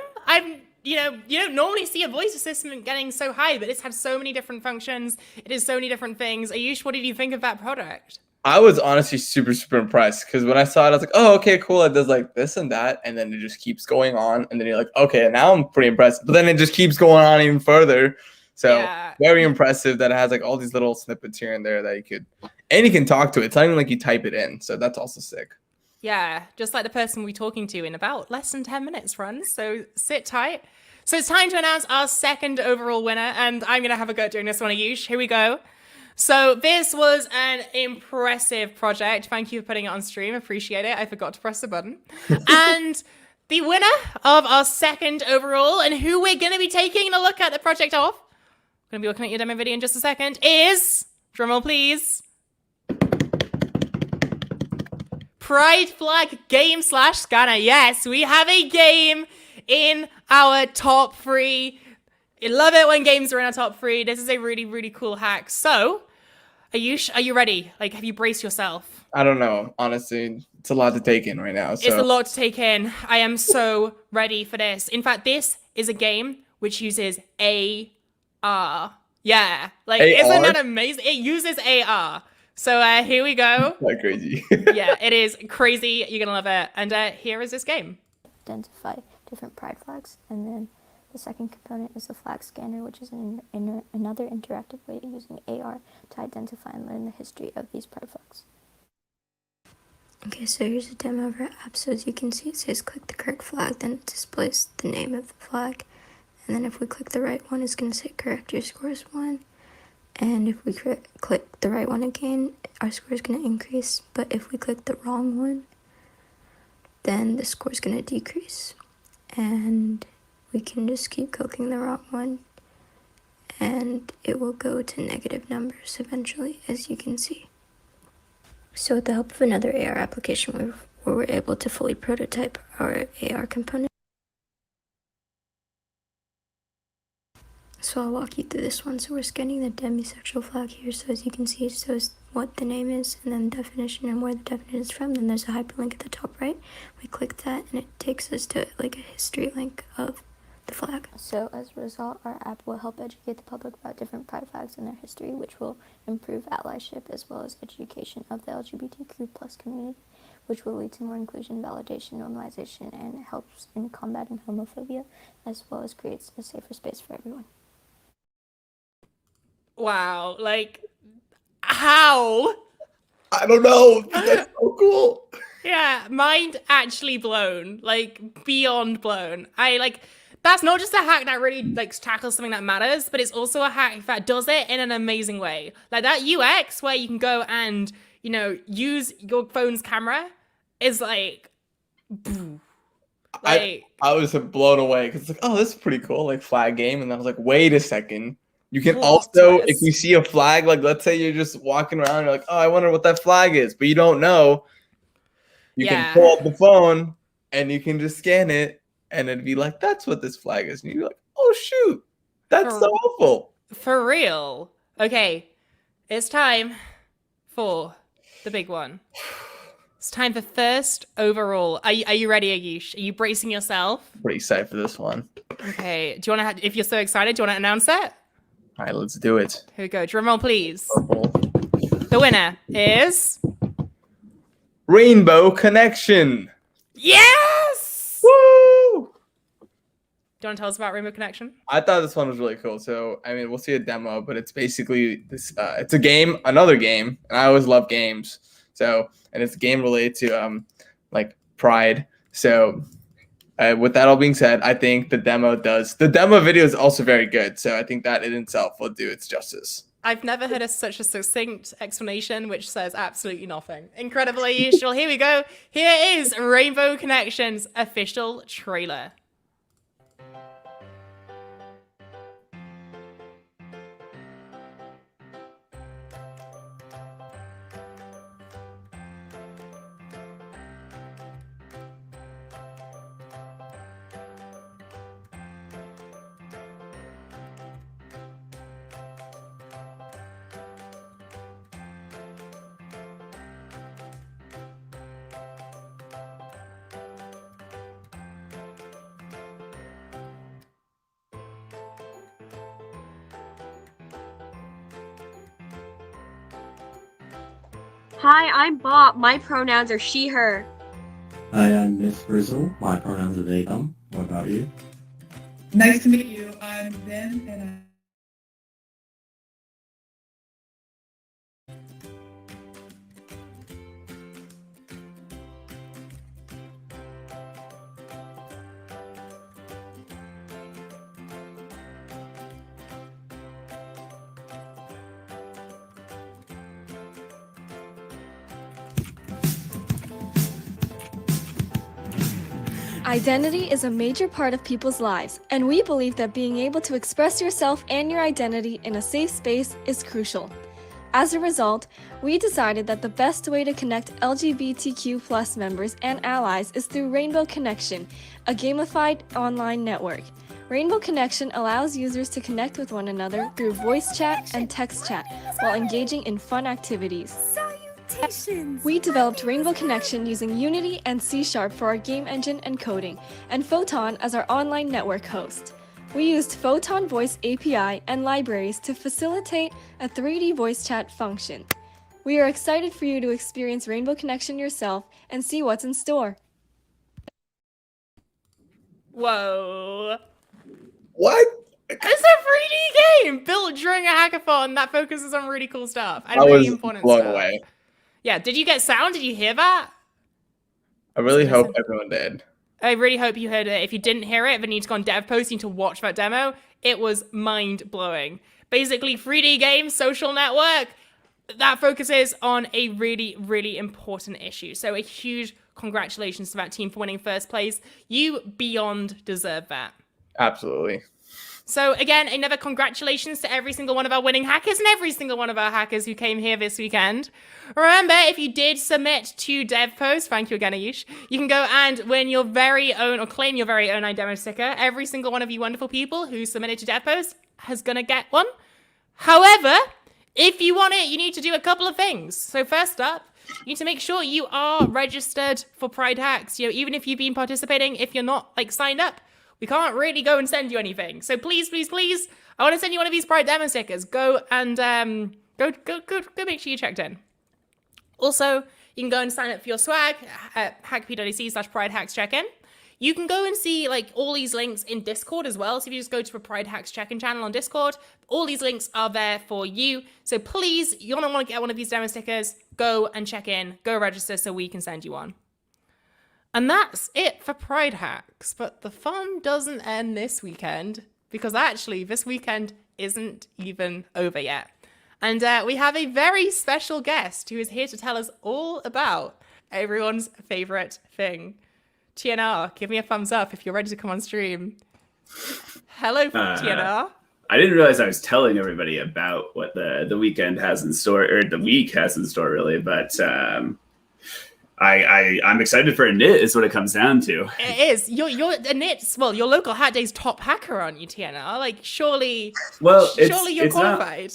Speaker 1: You don't normally see a voice assistant getting so high, but it's had so many different functions. It is so many different things. Ayush, what did you think of that product?
Speaker 6: I was honestly super, super impressed because when I saw it, I was like, oh, okay, cool. It does like this and that. And then it just keeps going on. And then you're like, okay, now I'm pretty impressed. But then it just keeps going on even further. So
Speaker 1: yeah.
Speaker 6: Very impressive that it has like all these little snippets here and there that you can talk to it. It's not even like you type it in. So that's also sick.
Speaker 1: Yeah, just like the person we're talking to in about less than 10 minutes, friends. So sit tight. So it's time to announce our second overall winner, and I'm going to have a go at doing this one, Ayush. Here we go. So this was an impressive project. Thank you for putting it on stream. Appreciate it. I forgot to press the button. And the winner of our second overall, and who we're going to be taking a look at the project of, I'm going to be looking at your demo video in just a second, is, drumroll please, Pride Flag Game / Scanner. Yes, we have a game in our top 3. I love it when games are in our top 3. This is a really, really cool hack. So, are you ready? Like, have you braced yourself?
Speaker 6: I don't know. Honestly, it's a lot to take in right now. So.
Speaker 1: It's a lot to take in. I am so ready for this. In fact, this is a game which uses AR. Yeah, like, isn't that amazing? It uses AR. So here we go.
Speaker 6: Like crazy.
Speaker 1: Yeah, it is crazy. You're gonna love it. And here is this game.
Speaker 10: Identify different pride flags, and then the second component is the flag scanner, which is another interactive way of using AR to identify and learn the history of these pride flags. Okay, so here's a demo of our app. So as you can see, it says click the correct flag, then it displays the name of the flag. And then if we click the right one, it's going to say correct, your score is 1. And if we click the right one again, our score is going to increase. But if we click the wrong one, then the score is going to decrease. And we can just keep clicking the wrong one, and it will go to negative numbers eventually, as you can see. So with the help of another AR application, we were able to fully prototype our AR component. So I'll walk you through this one. So we're scanning the demisexual flag here. So as you can see, it shows what the name is and then the definition and where the definition is from. Then there's a hyperlink at the top right. We click that and it takes us to like a history link of the flag. So as a result, our app will help educate the public about different pride flags and their history, which will improve allyship as well as education of the LGBTQ plus community, which will lead to more inclusion, validation, normalization, and helps in combating homophobia, as well as creates a safer space for everyone.
Speaker 1: Wow, like, how?
Speaker 6: I don't know. That's so cool.
Speaker 1: Yeah, mind actually blown, like beyond blown. That's not just a hack that really like tackles something that matters, but it's also a hack that does it in an amazing way. Like that UX where you can go and, you know, use your phone's camera is like,
Speaker 6: I was blown away because it's like, oh, this is pretty cool, like flag game, and I was like, wait a second. You can also, if you see a flag, like let's say you're just walking around, you're like, oh, I wonder what that flag is, but you don't know. You can pull up the phone and you can just scan it, and it'd be like, that's what this flag is, and you're like, oh shoot, that's so awful.
Speaker 1: For real. Okay, it's time for the big one. It's time for first overall. Are you ready, Ayush? Are you bracing yourself?
Speaker 6: Pretty excited for this one.
Speaker 1: Okay. Do you want to? If you're so excited, do you want to announce it?
Speaker 6: All right, let's do it.
Speaker 1: Here we go. Drum roll, please.
Speaker 6: Purple.
Speaker 1: The winner is
Speaker 6: Rainbow Connection.
Speaker 1: Yes!
Speaker 6: Woo!
Speaker 1: Do you want to tell us about Rainbow Connection?
Speaker 6: I thought this one was really cool. So, I mean, we'll see a demo, but it's basically this. It's a game, another game, and I always love games. So, and it's a game related to like Pride. So, with that all being said, I think the demo video is also very good. So I think that in itself will do its justice.
Speaker 1: I've never heard such a succinct explanation, which says absolutely nothing. Incredibly useful. Here we go. Here is Rainbow Connection's official trailer.
Speaker 11: Hi, I'm Bob. My pronouns are she, her.
Speaker 12: Hi, I'm Miss Frizzle. My pronouns are they, them. What about you?
Speaker 13: Nice to meet you. I'm Ben, and
Speaker 14: Identity is a major part of people's lives, and we believe that being able to express yourself and your identity in a safe space is crucial. As a result, we decided that the best way to connect LGBTQ+ members and allies is through Rainbow Connection, a gamified online network. Rainbow Connection allows users to connect with one another through voice chat and text chat while engaging in fun activities. We developed Rainbow Connection using Unity and C# for our game engine and coding, and Photon as our online network host. We used Photon Voice API and libraries to facilitate a 3D voice chat function. We are excited for you to experience Rainbow Connection yourself and see what's in store.
Speaker 1: Whoa.
Speaker 6: What?
Speaker 1: It's a 3D game built during a hackathon that focuses on really cool stuff and
Speaker 6: I
Speaker 1: really
Speaker 6: was
Speaker 1: important
Speaker 6: blown
Speaker 1: stuff.
Speaker 6: away.
Speaker 1: Yeah, did you get sound? Did you hear that?
Speaker 6: I really
Speaker 1: Listen.
Speaker 6: hope everyone did.
Speaker 1: I really hope you heard it. If you didn't hear it, then you need to go on dev post, you need to watch that demo. It was mind-blowing. Basically, 3D game, social network, that focuses on a really, really important issue. So a huge congratulations to that team for winning first place. You beyond deserve that.
Speaker 6: Absolutely.
Speaker 1: So again, another congratulations to every single one of our winning hackers and every single one of our hackers who came here this weekend. Remember, if you did submit to DevPost, thank you again, Ayush, you can go and win your very own or claim your very own iDemo sticker. Every single one of you wonderful people who submitted to DevPost is going to get one. However, if you want it, you need to do a couple of things. So first up, you need to make sure you are registered for PrideHacks. You know, even if you've been participating, if you're not signed up, we can't really go and send you anything. So please, please, please, I want to send you one of these Pride demo stickers. Go and go make sure you checked in. Also, you can go and sign up for your swag at hackp.ac/PrideHacks check-in. You can go and see all these links in Discord as well. So if you just go to a PrideHacks check-in channel on Discord, all these links are there for you. So please, you're gonna want to get one of these demo stickers. Go and check in, go register so we can send you one. And that's it for Pride Hacks, but the fun doesn't end this weekend because actually this weekend isn't even over yet. And we have a very special guest who is here to tell us all about everyone's favorite thing. TNR, give me a thumbs up if you're ready to come on stream. Hello, TNR.
Speaker 15: I didn't realize I was telling everybody about what the weekend has in store, or the week has in store, really, but I'm excited for a knit is what it comes down to.
Speaker 1: It is. You're a knits. Well, your local hat day's top hacker, aren't you, TNR? Surely.
Speaker 15: Well,
Speaker 1: surely you're qualified.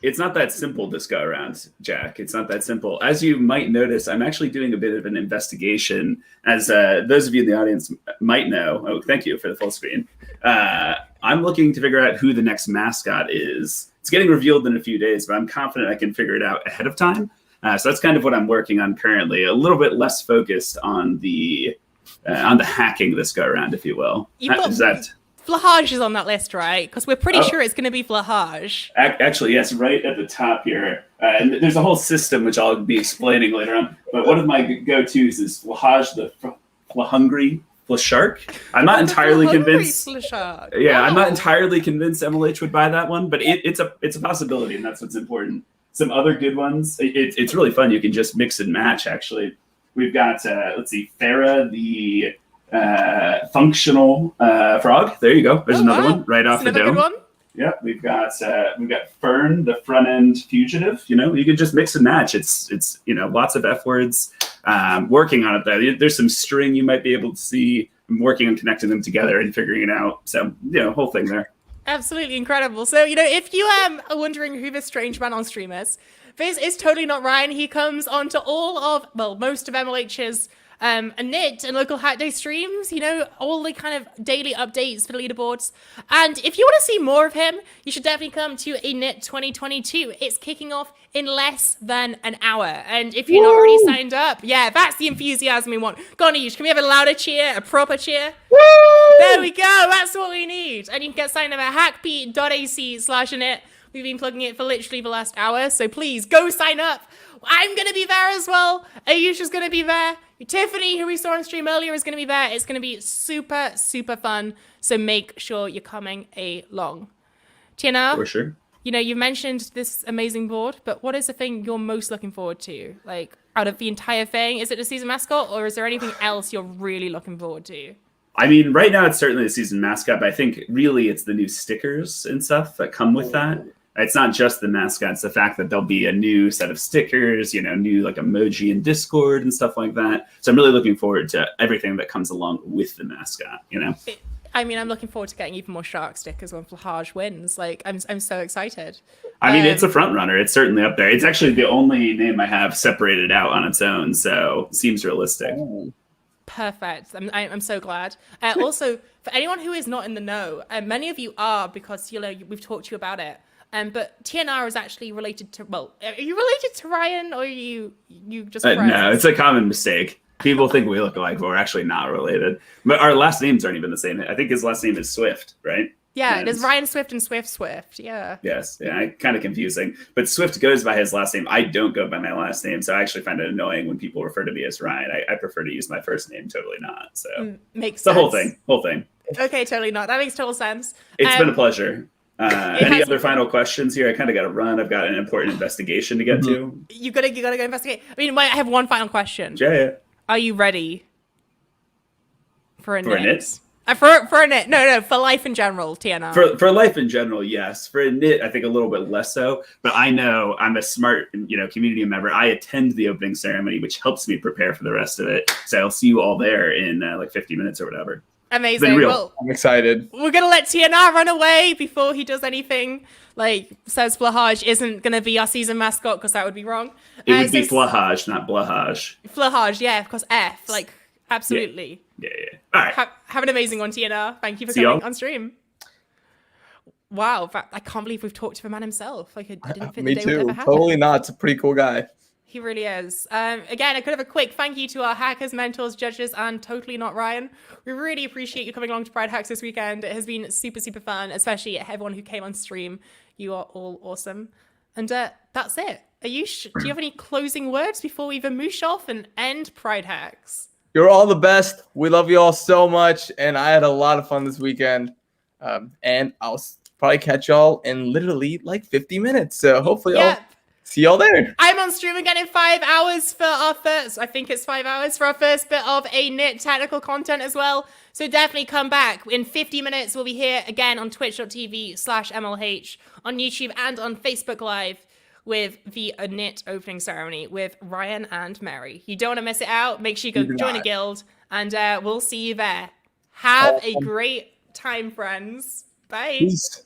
Speaker 15: It's not that simple this go around, Jack. It's not that simple. As you might notice, I'm actually doing a bit of an investigation. As those of you in the audience might know, oh, thank you for the full screen. I'm looking to figure out who the next mascot is. It's getting revealed in a few days, but I'm confident I can figure it out ahead of time. So that's kind of what I'm working on currently. A little bit less focused on the hacking this go around, if you will.
Speaker 1: Flahage is on that list, right? Because we're pretty sure it's going to be Flahage.
Speaker 15: Actually, yes, right at the top here. And there's a whole system which I'll be explaining later on. But one of my go-tos is Flahage the Flahungry Flashark. I'm not entirely convinced. Yeah, I'm not entirely convinced MLH would buy that one, but it's a possibility, and that's what's important. Some other good ones. It's really fun. You can just mix and match, actually. We've got, let's see, Farah, the functional frog. There you go. There's another one right off the dome. Good one. Yeah, we've got Fern, the front end fugitive. You can just mix and match. It's lots of F words. Working on it though. There's some string you might be able to see. I'm working on connecting them together and figuring it out. So whole thing there.
Speaker 1: Absolutely incredible. So if you are wondering who this strange man on stream is, this is totally not Ryan. He comes onto most of MLH's knit and local hat day streams, all the kind of daily updates for the leaderboards. And if you want to see more of him, you should definitely come to a knit 2022. It's kicking off in less than an hour. And if you're not already signed up, yeah, that's the enthusiasm we want. Go on, Ayush, can we have a louder cheer, a proper cheer? Woo! There we go. That's what we need. And you can get signed up at hackp.ac/knit. We've been plugging it for literally the last hour. So please go sign up. I'm going to be there as well. Ayush is going to be there. Tiffany, who we saw on stream earlier, is going to be there. It's going to be super, super fun. So make sure you're coming along. Tina?
Speaker 15: For sure.
Speaker 1: You've mentioned this amazing board, but what is the thing you're most looking forward to? Out of the entire thing? Is it the season mascot, or is there anything else you're really looking forward to?
Speaker 15: I mean, right now it's certainly the season mascot, but I think really it's the new stickers and stuff that come with that. It's not just the mascot; it's the fact that there'll be a new set of stickers, new like emoji in Discord and stuff like that. So I'm really looking forward to everything that comes along with the mascot.
Speaker 1: I mean, I'm looking forward to getting even more shark stickers when Flahaj wins. Like, I'm so excited.
Speaker 15: I mean, it's a front runner. It's certainly up there. It's actually the only name I have separated out on its own, so seems realistic.
Speaker 1: Perfect. I'm so glad. Also, for anyone who is not in the know, many of you are because we've talked to you about it. But TNR is actually related to. Well, are you related to Ryan, or are you just?
Speaker 15: No, it's a common mistake. People think we look alike, but we're actually not related. But our last names aren't even the same. I think his last name is Swift, right?
Speaker 1: Yeah, there's Ryan Swift and Swift. Yeah.
Speaker 15: Yes, yeah, kind of confusing. But Swift goes by his last name. I don't go by my last name, so I actually find it annoying when people refer to me as Ryan. I prefer to use my first name. Totally not. So
Speaker 1: makes
Speaker 15: the
Speaker 1: sense.
Speaker 15: whole thing.
Speaker 1: Okay, totally not. That makes total sense.
Speaker 15: It's been a pleasure. Any other final questions here? I kind of got to run. I've got an important investigation to get to.
Speaker 1: You gotta go investigate. I mean, I have one final question.
Speaker 15: Yeah.
Speaker 1: Are you ready for a
Speaker 15: For a
Speaker 1: knit? For a knit? No, for life in general, TNR.
Speaker 15: For life in general, yes. For a knit, I think a little bit less so. But I know I'm a smart, community member. I attend the opening ceremony, which helps me prepare for the rest of it. So I'll see you all there in like 50 minutes or whatever.
Speaker 1: Amazing.
Speaker 15: Well,
Speaker 6: I'm excited.
Speaker 1: We're gonna let TNR run away before he does anything. Like says Flahaj isn't gonna be our season mascot because that would be wrong.
Speaker 15: It would be Flahaj, not Blahaj.
Speaker 1: Flahaj, yeah, of course. F, like absolutely.
Speaker 15: Yeah. All right.
Speaker 1: Have an amazing one, TNR. Thank you for coming on stream. Wow, in fact, I can't believe we've talked to the man himself. Like I didn't think
Speaker 6: Me
Speaker 1: the day would
Speaker 6: too.
Speaker 1: ever happen.
Speaker 6: Totally not. It's a pretty cool guy.
Speaker 1: He really is. Again, I could have a quick thank you to our hackers, mentors, judges, and totally not Ryan. We really appreciate you coming along to PrideHacks this weekend. It has been super, super fun, especially everyone who came on stream. You are all awesome. And that's it. Do you have any closing words before we vamoosh off and end PrideHacks?
Speaker 6: You're all the best. We love you all so much. And I had a lot of fun this weekend. And I'll probably catch y'all in literally like 50 minutes. So hopefully I'll see y'all there.
Speaker 1: I'm on stream again in 5 hours for our first, I think it's 5 hours for our first bit of a knit technical content as well. So definitely come back. In 50 minutes, we'll be here again on twitch.tv/MLH, on YouTube and on Facebook Live with the knit opening ceremony with Ryan and Mary. You don't want to miss it out. Make sure you go join a guild and we'll see you there. Have a great time, friends. Bye.
Speaker 6: Peace.